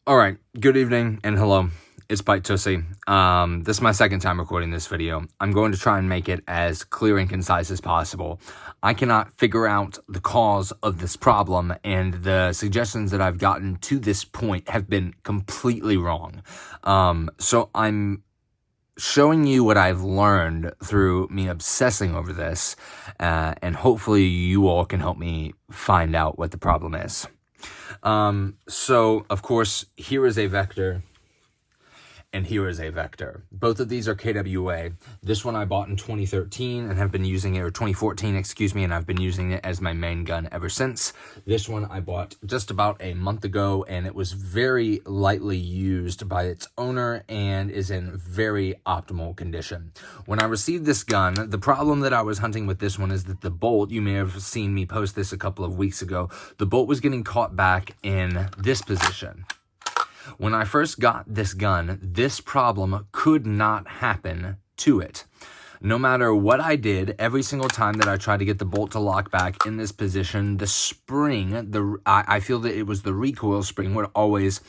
All right, good evening and hello. It's Bite Tussie. This is my second time recording this video. I'm going to try and make it as clear and concise as possible. I cannot figure out the cause of this problem, and the suggestions that I've gotten to this point have been completely wrong. So I'm showing you what I've learned through me obsessing over this, and hopefully you all can help me find out what the problem is. So, of course, here is a vector, and here is a vector. Both of these are KWA. This one I bought in 2013 and have been using it, or 2014, excuse me, and I've been using it as my main gun ever since. This one I bought just about a month ago, and it was very lightly used by its owner and is in very optimal condition. When I received this gun, the problem that I was hunting with this one is that the bolt, you may have seen me post this a couple of weeks ago, the bolt was getting caught back in this position. When I first got this gun, this problem could not happen to it. No matter what I did, every single time that I tried to get the bolt to lock back in this position, the spring, I feel that it was the recoil spring, would always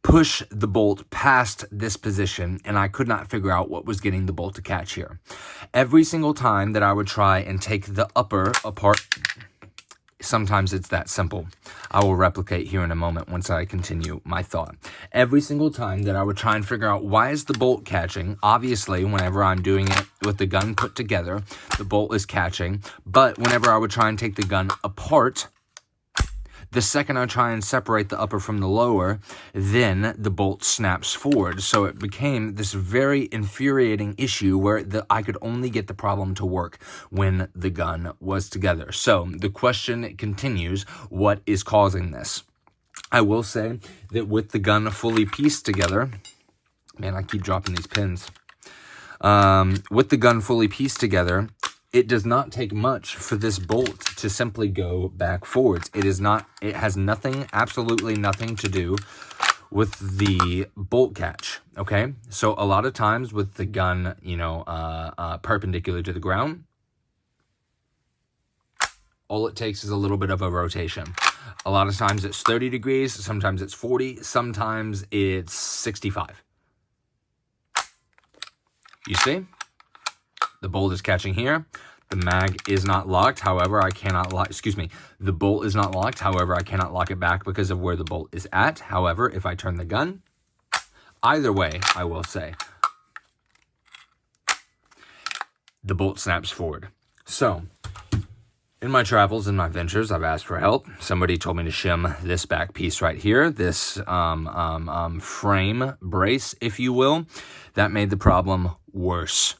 push the bolt past this position, and I could not figure out what was getting the bolt to catch here. Every single time that I would try and take the upper apart, sometimes it's that simple. I will replicate here in a moment once I continue my thought. Every single time that I would try and figure out why is the bolt catching, obviously whenever I'm doing it with the gun put together, the bolt is catching, but whenever I would try and take the gun apart, the second I try and separate the upper from the lower, then the bolt snaps forward. So it became this very infuriating issue where I could only get the problem to work when the gun was together. So the question continues, what is causing this? I will say that with the gun fully pieced together, man, I keep dropping these pins. With the gun fully pieced together, it does not take much for this bolt to simply go back forwards. It has nothing, absolutely nothing to do with the bolt catch, okay? So a lot of times with the gun, perpendicular to the ground, all it takes is a little bit of a rotation. A lot of times it's 30 degrees, sometimes it's 40, sometimes it's 65. You see? The bolt is catching here. The mag is not locked. However, I cannot lock, the bolt is not locked. However, I cannot lock it back because of where the bolt is at. However, if I turn the gun, either way, I will say, the bolt snaps forward. So, in my travels and my ventures, I've asked for help. Somebody told me to shim this back piece right here, this frame brace, if you will. That made the problem worse.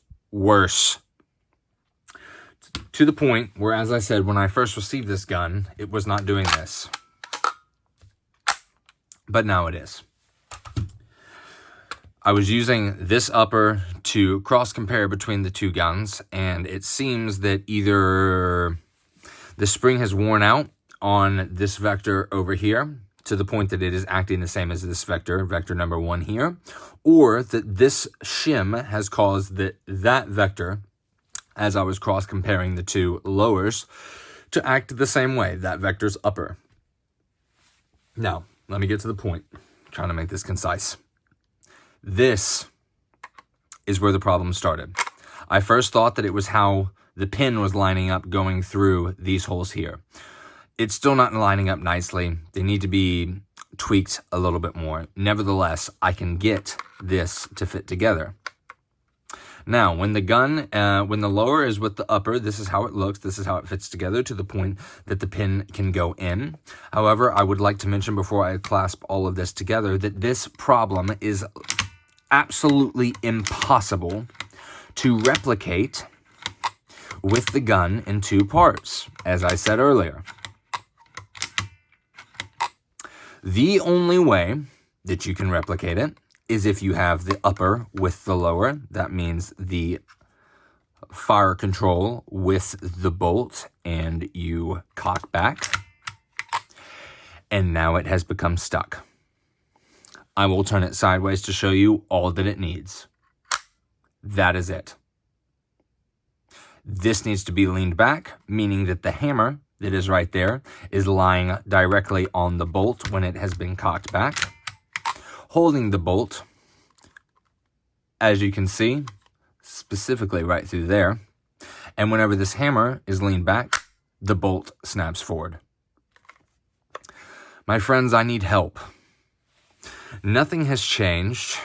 To the point where, as I said, when I first received this gun, it was not doing this. But now it is. I was using this upper to cross-compare between the two guns, and it seems that either the spring has worn out on this vector over here, to the point that it is acting the same as this vector number 1 here, or that this shim has caused that vector, as I was cross-comparing the two lowers, to act the same way, that vector's upper. Now, let me get to the point. I'm trying to make this concise. This is where the problem started. I first thought that it was how the pin was lining up going through these holes here. It's still not lining up nicely. They need to be tweaked a little bit more. Nevertheless, I can get this to fit together. Now, when the lower is with the upper, this is how it looks. This is how it fits together to the point that the pin can go in. However, I would like to mention before I clasp all of this together that this problem is absolutely impossible to replicate with the gun in two parts, as I said earlier. The only way that you can replicate it is if you have the upper with the lower. That means the fire control with the bolt, and you cock back. And now it has become stuck. I will turn it sideways to show you all that it needs. That is it. This needs to be leaned back, meaning that the hammer that is right there is lying directly on the bolt when it has been cocked back. holding the bolt, as you can see, specifically right through there. And whenever this hammer is leaned back, the bolt snaps forward. My friends, I need help. Nothing has changed.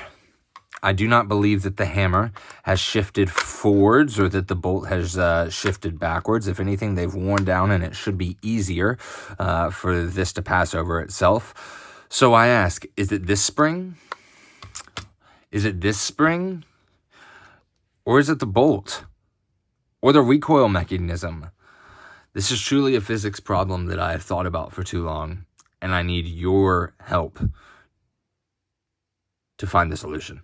I do not believe that the hammer has shifted forwards or that the bolt has shifted backwards. If anything, they've worn down and it should be easier for this to pass over itself. So I ask, is it this spring? Is it this spring? Or is it the bolt? Or the recoil mechanism? This is truly a physics problem that I have thought about for too long, and I need your help to find the solution.